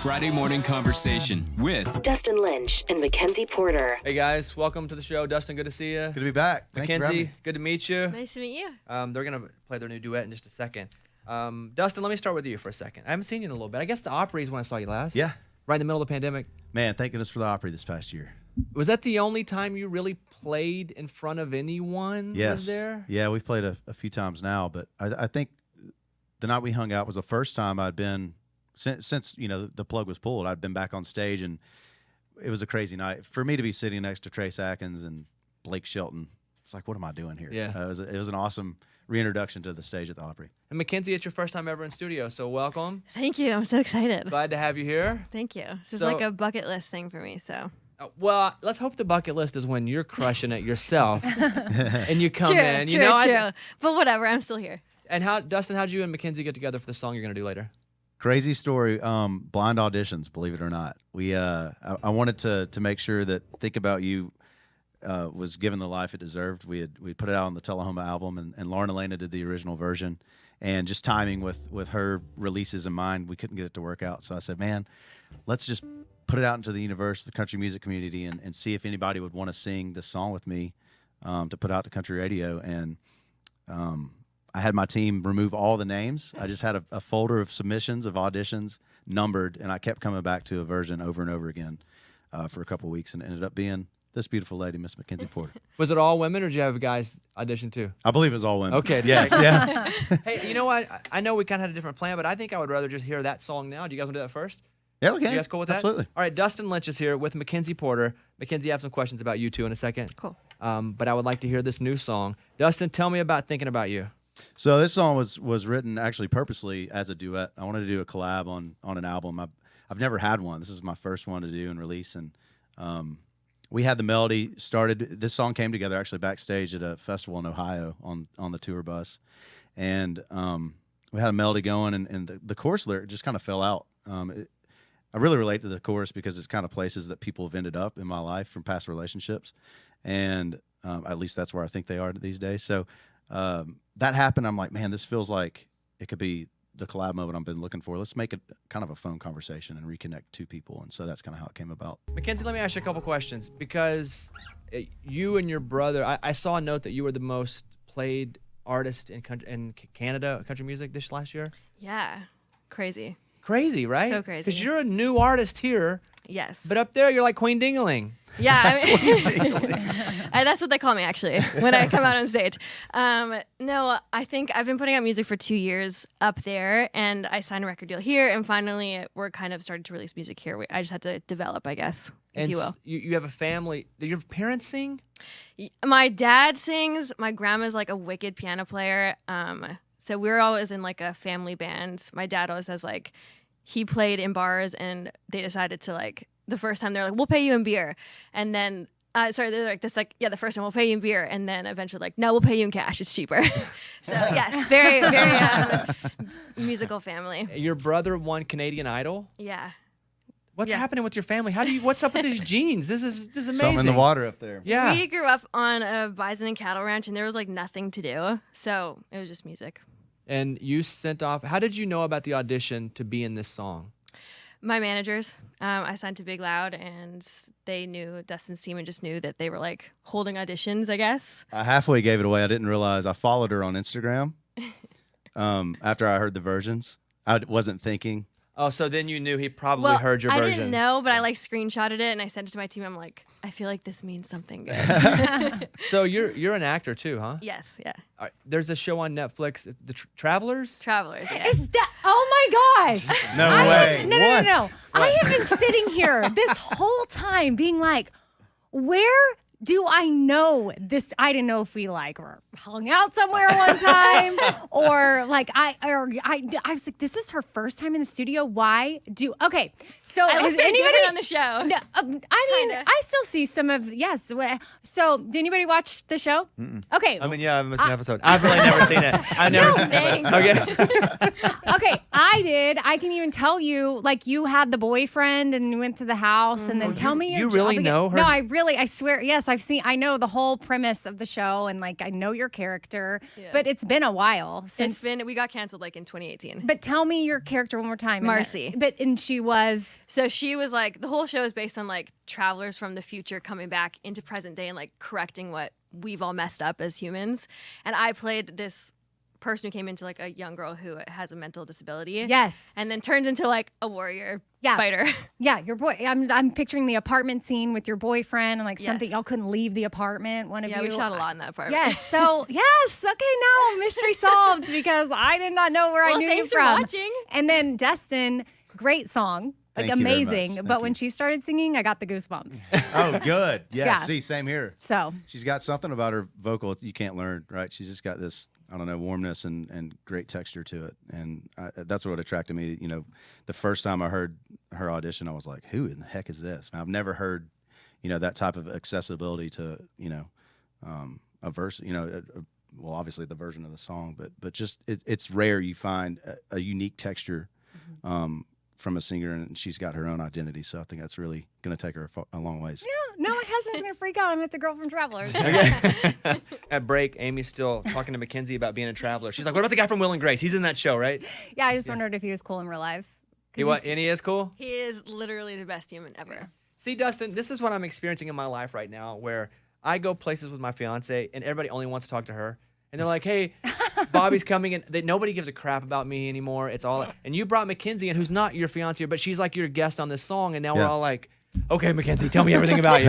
Friday morning conversation with Dustin Lynch and Mackenzie Porter. Hey guys, welcome to the show. Dustin, good to see you. Good to be back. Mackenzie, good to meet you. Nice to meet you. They're going to play their new duet in just a second. Dustin, let me start with you for a second. I haven't seen you in a little bit. I guess the Opry is when I saw you last. Yeah. Right in the middle of the pandemic. Man, thank goodness for the Opry this past year. Was that the only time you really played in front of anyone? Yes. Was there? Yeah, we've played a few times now, but I think the night we hung out was the first time I'd been, since the plug was pulled, I'd been back on stage, and it was a crazy night. For me to be sitting next to Trace Atkins and Blake Shelton, it's like, what am I doing here? Yeah. It was an awesome reintroduction to the stage at the Opry. And Mackenzie, it's your first time ever in studio, so welcome. Thank you. I'm so excited. Glad to have you here. Thank you. This is like a bucket list thing for me, so. Well, let's hope the bucket list is when you're crushing it yourself and you come True, in. true. But whatever, I'm still here. And Dustin, how'd you and Mackenzie get together for the song you're going to do later? Crazy story. Blind auditions, believe it or not. I wanted to make sure that Think About You was given the life it deserved. We put it out on the Tullahoma album, and Lauren Elena did the original version. And just timing with her releases in mind, we couldn't get it to work out. So I said, man, let's just put it out into the universe, the country music community, and see if anybody would want to sing this song with me to put out to country radio. And I had my team remove all the names. I just had a folder of submissions, of auditions, numbered, and I kept coming back to a version over and over again for a couple of weeks, and it ended up being this beautiful lady, Miss Mackenzie Porter. Was it all women, or did you have guys audition too? I believe it was all women. Okay. Yes. Yeah. Hey, you know what? I know we kind of had a different plan, but I think I would rather just hear that song now. Do you guys want to do that first? Yeah, we can. You guys cool with that? Absolutely. All right, Dustin Lynch is here with Mackenzie Porter. Mackenzie, I have some questions about you two in a second. Cool. But I would like to hear this new song. Dustin, tell me about Thinking About You. So this song was written actually purposely as a duet. I wanted to do a collab on an album. I've never had one. This is my first one to do and release, and we had the melody started. This song came together actually backstage at a festival in Ohio on the tour bus, and we had a melody going, and the chorus lyric just kind of fell out. I really relate to the chorus because it's kind of places that people have ended up in my life from past relationships, and at least that's where I think they are these days. So that happened. I'm like, man, this feels like it could be the collab moment I've been looking for. Let's make it kind of a phone conversation and reconnect two people, and so that's kind of how it came about. Mackenzie, let me ask you a couple questions, because you and your brother, I saw a note that you were the most played artist in Canada country music this last year. Yeah. Crazy. Crazy, right? So crazy. Because you're a new artist here, Yes. but up there you're like Queen Ding-a-ling. Yeah. That's what they call me, actually, when I come out on stage. No, I think I've been putting out music for 2 years up there, and I signed a record deal here, and finally we're kind of starting to release music here. I just had to develop, I guess, if you will. You have a family. Do your parents sing? My dad sings. My grandma's like a wicked piano player. So we're always in like a family band. My dad always has like, he played in bars, and they decided to like, the first time they're like, we'll pay you in beer. And then, they're like this, like, yeah, the first time we'll pay you in beer. And then eventually like, no, we'll pay you in cash. It's cheaper. So yes, very, very musical family. Your brother won Canadian Idol? Yeah. What's happening with your family? What's up with these genes? This is amazing. Something in the water up there. Yeah. We grew up on a bison and cattle ranch, and there was like nothing to do. So it was just music. And you sent off, how did you know about the audition to be in this song? My managers, I signed to Big Loud, and they knew, Dustin's team, and just knew that they were like holding auditions, I guess. I halfway gave it away. I didn't realize I followed her on Instagram after I heard the versions. I wasn't thinking. Oh, so then you knew he probably heard your version. I didn't know, but I like screenshotted it, and I sent it to my team. I'm like, I feel like this means something good. So you're an actor too, huh? Yes, yeah. There's a show on Netflix, The Travelers? Travelers, yeah. Is that? Oh my gosh! No way. No. I have been sitting here this whole time being like, where do I know this? I didn't know if we like were hung out somewhere one time, or like I was like, this is her first time in the studio. Why do? Okay, so I has look very anybody different on the show? No, I mean, Kinda. I still see some of yes. So, did anybody watch the show? Okay, I mean, yeah, I've missed an episode. I've really never seen it. I've never seen Thanks. it. okay, I did. I can even tell you, like, you had the boyfriend and you went to the house, and then tell me. You really know her? No, I swear, yes. Yes, I know the whole premise of the show, and like I know your character, but it's been a while since. We got canceled like in 2018. But tell me your character one more time. Marcy. And she was. So she was like, the whole show is based on like travelers from the future coming back into present day and like correcting what we've all messed up as humans. And I played this person who came into like a young girl who has a mental disability. Yes. And then turns into like a warrior fighter. Yeah, your boy. I'm picturing the apartment scene with your boyfriend and like something y'all couldn't leave the apartment. One of you. Yeah, we shot a lot in that apartment. Yes. So yes. Okay. Now mystery solved because I did not know where I knew you thanks from. for watching. And then Dustin, great song. Like Thank you very amazing. much. But Thank when you. she started singing, I got the goosebumps. Oh, good. Yeah, Yeah. see, same here. So She's got something about her vocal you can't learn, right? She's just got this, I don't know, warmness and great texture to it. And that's what attracted me. You know, the first time I heard her audition, I was like, who in the heck is this? I've never heard, you know, that type of accessibility to, you know, a verse, you know, well, obviously the version of the song, but just it's rare you find a unique texture from a singer, and she's got her own identity. So I think that's really going to take her a long ways. yeah, no, I hasn't been freak out. I met the girl from Travelers. At break, Amy's still talking to Mackenzie about being a traveler. She's like, what about the guy from Will and Grace? He's in that show, right? Yeah, I just wondered if he was cool in real life. And he is cool? He is literally the best human ever. See, Dustin, this is what I'm experiencing in my life right now, where I go places with my fiance, and everybody only wants to talk to her. And they're like, hey, Bobby's coming in. Nobody gives a crap about me anymore. It's all. And you brought Mackenzie in, who's not your fiance, but she's like your guest on this song. And now we're all like, okay, Mackenzie, tell me everything about you.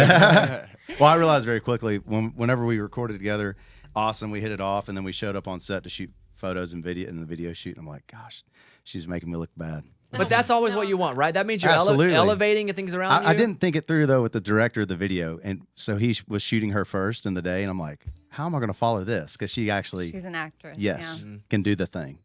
Well, I realized very quickly whenever we recorded together, awesome, we hit it off, and then we showed up on set to shoot photos and video in the video shoot. And I'm like, gosh, she's making me look bad. But that's always what you want, right? That means you're Absolutely. elevating things around you. I didn't think it through, though, with the director of the video. And so he was shooting her first in the day, and I'm like, how am I going to follow this? Because she actually, She's an actress. yes, Yeah. can do the thing.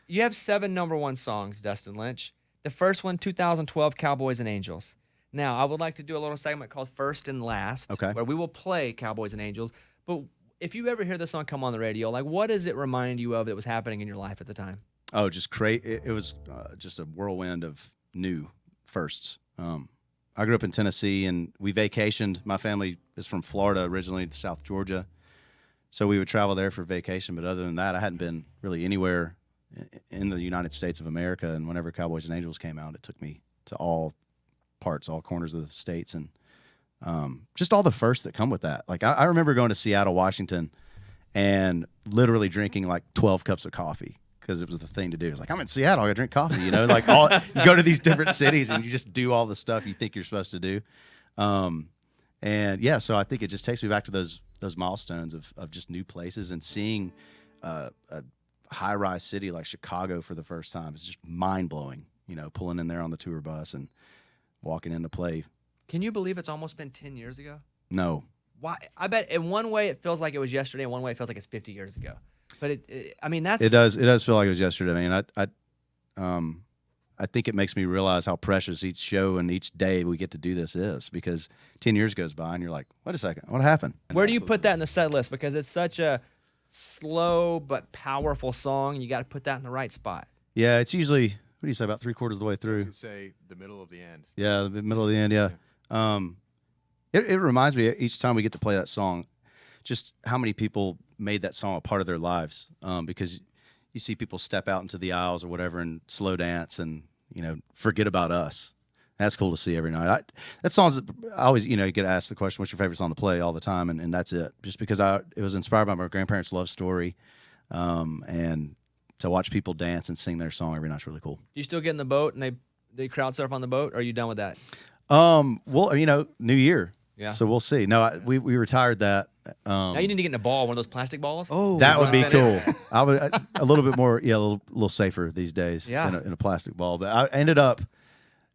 You have 7 #1 songs, Dustin Lynch. The first one, 2012, Cowboys and Angels. Now, I would like to do a little segment called First and Last, Okay. where we will play Cowboys and Angels. But if you ever hear this song come on the radio, like, what does it remind you of that was happening in your life at the time? Oh, just crazy. It was just a whirlwind of new firsts. I grew up in Tennessee, and we vacationed. My family is from Florida originally, South Georgia. So we would travel there for vacation. But other than that, I hadn't been really anywhere in the United States of America. And whenever Cowboys and Angels came out, it took me to all parts, all corners of the states, and just all the firsts that come with that. Like I remember going to Seattle, Washington, and literally drinking like 12 cups of coffee because it was the thing to do. It's like, I'm in Seattle, I gotta drink coffee, you know, like you go to these different cities and you just do all the stuff you think you're supposed to do. And yeah, so I think it just takes me back to those milestones of just new places and seeing a high-rise city like Chicago for the first time. It's just mind-blowing, you know, pulling in there on the tour bus and walking into play. Can you believe it's almost been 10 years ago? No. Why? I bet in one way it feels like it was yesterday, in one way it feels like it's 50 years ago. But I mean, that's It does feel like it was yesterday. I mean, I think it makes me realize how precious each show and each day we get to do this is, because 10 years goes by and you're like, wait a second, what happened? Where do you put that in the set list? Because it's such a slow but powerful song. You got to put that in the right spot. Yeah, it's usually, what do you say, about 3/4 of the way through? You say the middle of the end. Yeah, the middle of the end, yeah. It reminds me each time we get to play that song, just how many people made that song a part of their lives, because you see people step out into the aisles or whatever and slow dance and, you know, forget about us. That's cool to see every night. That song's, I always, you know, you get asked the question, what's your favorite song to play all the time, and that's it. Just because it was inspired by my grandparents' love story, and to watch people dance and sing their song every night's really cool. Do you still get in the boat and they crowd surf on the boat, or are you done with that? Well, you know, new year. Yeah. So we'll see. No, we retired that. Now you need to get in a ball, one of those plastic balls. Oh, that would be Wow. cool. I would a little bit more, yeah, a little safer these days. Yeah. in a plastic ball. But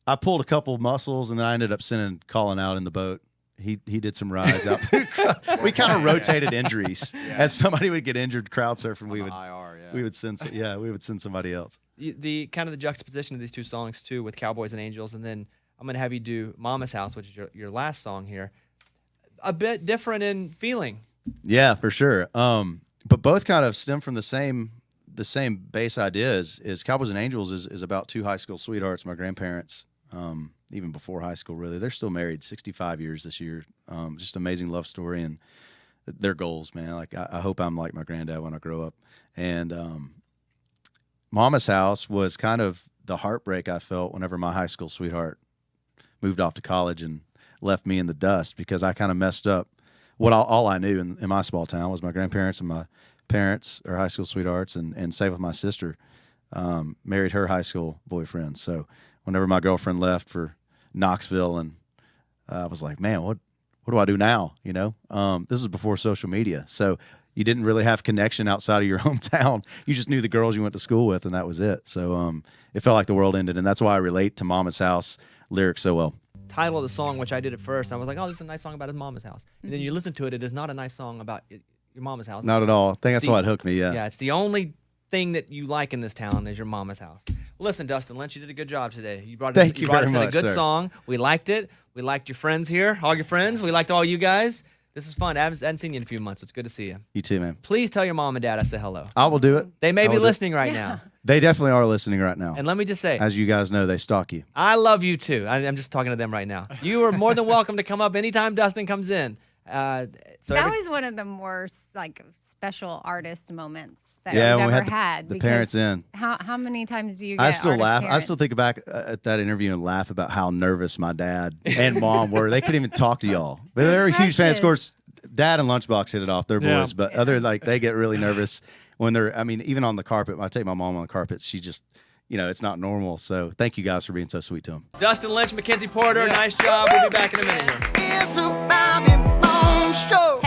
I pulled a couple muscles, and then I ended up sending Colin out in the boat. He did some rides out. We kind of rotated injuries. As somebody would get injured crowd surfing, we would IR, yeah. we would send somebody else. The kind of the juxtaposition of these two songs too, with Cowboys and Angels, and then I'm gonna have you do Mama's House, which is your last song here. A bit different in feeling. Yeah, for sure. But both kind of stem from the same base idea. Is Cowboys and Angels is about two high school sweethearts, my grandparents, even before high school, really. They're still married 65 years this year. Just amazing love story and their goals, man. Like, I hope I'm like my granddad when I grow up. And Mama's house was kind of the heartbreak I felt whenever my high school sweetheart moved off to college and left me in the dust, because I kind of messed up what all I knew in my small town was my grandparents and my parents are high school sweethearts, and same with my sister, married her high school boyfriend. So whenever my girlfriend left for Knoxville, and I was like, man, what do I do now? You know, this was before social media. So you didn't really have connection outside of your hometown. You just knew the girls you went to school with, and that was it. So it felt like the world ended, and that's why I relate to Mama's House lyrics so well. Title of the song, which I did at first, I was like, oh, this is a nice song about his mama's house. And then you listen to it, it is not a nice song about your mama's house. Not at all. I think that's why it hooked me, yeah. Yeah, it's the only thing that you like in this town is your mama's house. Listen, Dustin Lynch, you did a good job today. You brought us, you brought us in a good song. We liked it. We liked your friends here, all your friends. We liked all you guys. This is fun. I haven't seen you in a few months. It's good to see you. You too, man. Please tell your mom and dad I said hello. I will do it. They may be listening right now. They definitely are listening right now. And let me just say, as you guys know, they stalk you. I love you too. I'm just talking to them right now. You are more than welcome to come up anytime Dustin comes in. That was one of the more like special artist moments that we've when we ever had the parents in. How many times do you get I still laugh. parents? I still think back at that interview and laugh about how nervous my dad and mom were. They couldn't even talk to y'all. But they're huge fans. Of course, Dad and Lunchbox hit it off. They're boys. But they get really nervous when they're, I mean, even on the carpet. When I take my mom on the carpet, she just, it's not normal. So thank you guys for being so sweet to him. Dustin Lynch, Mackenzie Porter, nice job. We'll be back in a minute here. It's a Bobby Bones show.